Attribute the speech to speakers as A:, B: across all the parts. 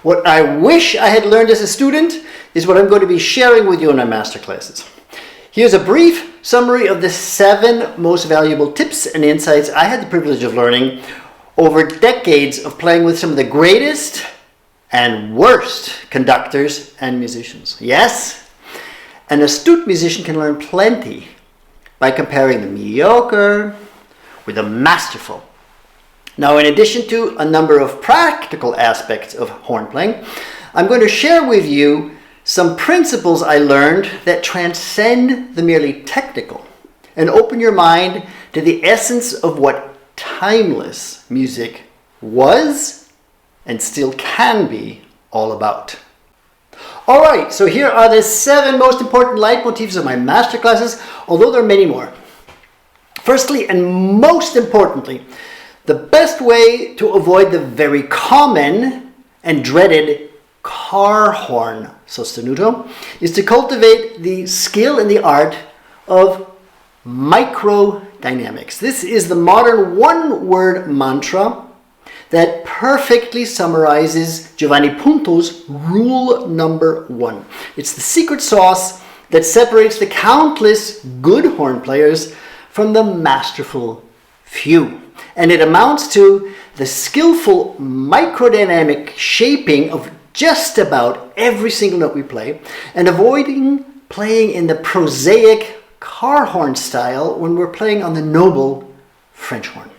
A: What I wish I had learned as a student is what I'm going to be sharing with you in my masterclasses. Here's a brief summary of the 7 most valuable tips and insights I had the privilege of learning over decades of playing with some of the greatest and worst conductors and musicians. Yes, an astute musician can learn plenty by comparing the mediocre with the masterful. Now, in addition to a number of practical aspects of horn playing, I'm going to share with you some principles I learned that transcend the merely technical and open your mind to the essence of what timeless music was and still can be all about. All right, so here are the 7 most important leitmotifs of my masterclasses, although there are many more. Firstly, and most importantly, the best way to avoid the very common and dreaded car horn sostenuto is to cultivate the skill and the art of microdynamics. This is the modern one-word mantra that perfectly summarizes Giovanni Punto's rule number 1. It's the secret sauce that separates the countless good horn players from the masterful few. And it amounts to the skillful microdynamic shaping of just about every single note we play, and avoiding playing in the prosaic car horn style when we're playing on the noble French horn.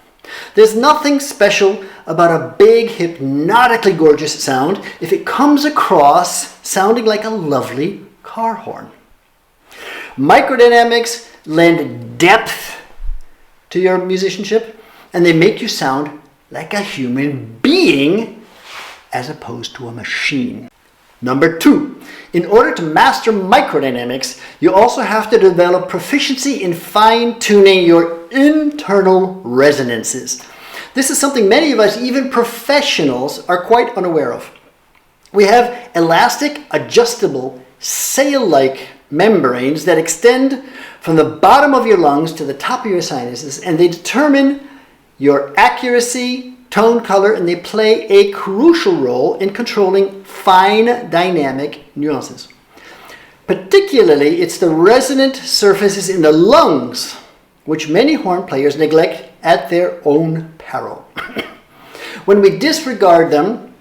A: There's nothing special about a big, hypnotically gorgeous sound if it comes across sounding like a lovely car horn. Microdynamics lend depth to your musicianship, and they make you sound like a human being as opposed to a machine. Number 2, in order to master microdynamics, you also have to develop proficiency in fine-tuning your internal resonances. This is something many of us, even professionals, are quite unaware of. We have elastic, adjustable, sail-like membranes that extend from the bottom of your lungs to the top of your sinuses, and they determine your accuracy, tone, color, and they play a crucial role in controlling fine dynamic nuances. Particularly, it's the resonant surfaces in the lungs which many horn players neglect at their own peril. When we disregard them,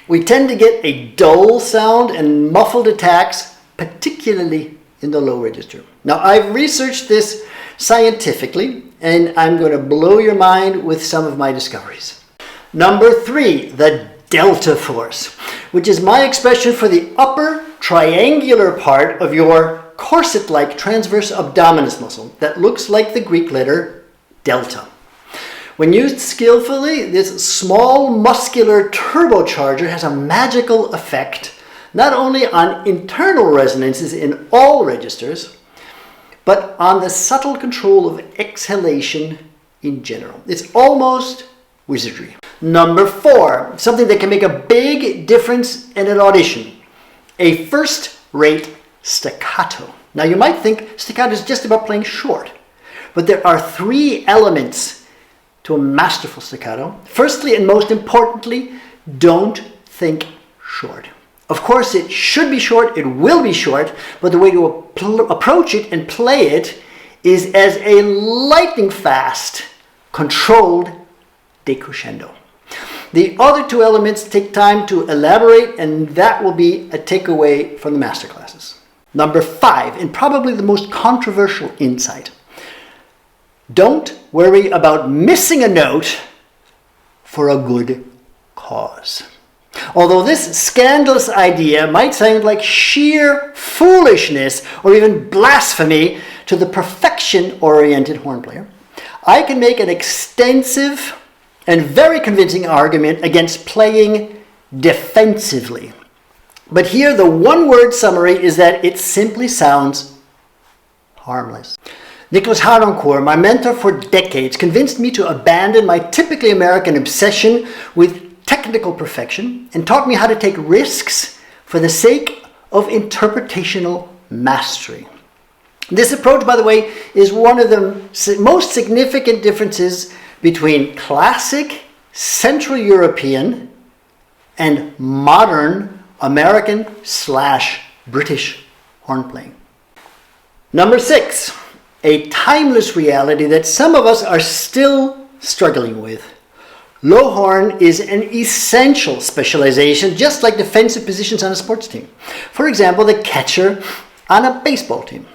A: we tend to get a dull sound and muffled attacks, particularly in the low register. Now, I've researched this scientifically, and I'm going to blow your mind with some of my discoveries. Number 3, the delta force, which is my expression for the upper triangular part of your corset-like transverse abdominis muscle that looks like the Greek letter delta. When used skillfully, this small muscular turbocharger has a magical effect not only on internal resonances in all registers, but on the subtle control of exhalation in general. It's almost wizardry. Number 4, something that can make a big difference in an audition, a first-rate staccato. Now you might think staccato is just about playing short, but there are 3 elements to a masterful staccato. Firstly, and most importantly, don't think short. Of course, it should be short, it will be short, but the way to approach it and play it is as a lightning fast, controlled decrescendo. The other 2 elements take time to elaborate, and that will be a takeaway from the masterclasses. Number 5, and probably the most controversial insight. Don't worry about missing a note for a good cause. Although this scandalous idea might sound like sheer foolishness or even blasphemy to the perfection-oriented horn player, I can make an extensive and very convincing argument against playing defensively. But here the one-word summary is that it simply sounds harmless. Nicholas Harnoncourt, my mentor for decades, convinced me to abandon my typically American obsession with technical perfection and taught me how to take risks for the sake of interpretational mastery. This approach, by the way, is one of the most significant differences between classic Central European and modern American/British horn playing. Number 6, a timeless reality that some of us are still struggling with. Low horn is an essential specialization, just like defensive positions on a sports team. For example, the catcher on a baseball team.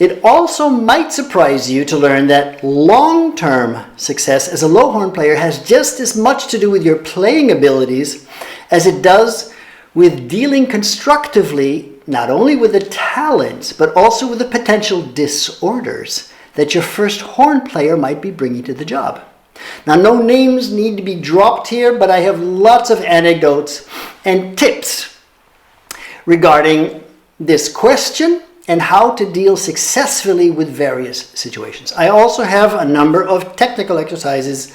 A: It also might surprise you to learn that long-term success as a low horn player has just as much to do with your playing abilities as it does with dealing constructively not only with the talents but also with the potential disorders that your first horn player might be bringing to the job. Now, no names need to be dropped here, but I have lots of anecdotes and tips regarding this question and how to deal successfully with various situations. I also have a number of technical exercises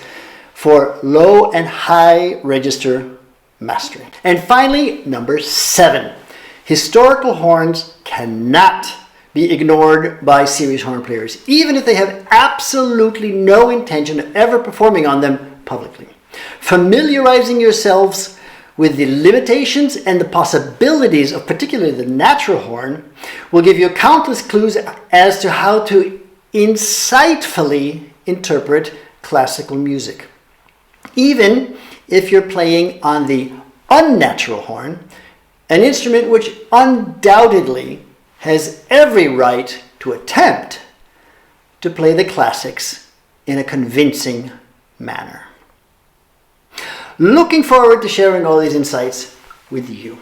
A: for low and high register mastery. And finally, number 7, historical horns cannot be ignored by serious horn players, even if they have absolutely no intention of ever performing on them publicly. Familiarizing yourselves with the limitations and the possibilities of particularly the natural horn will give you countless clues as to how to insightfully interpret classical music. Even if you're playing on the unnatural horn, an instrument which undoubtedly has every right to attempt to play the classics in a convincing manner. Looking forward to sharing all these insights with you.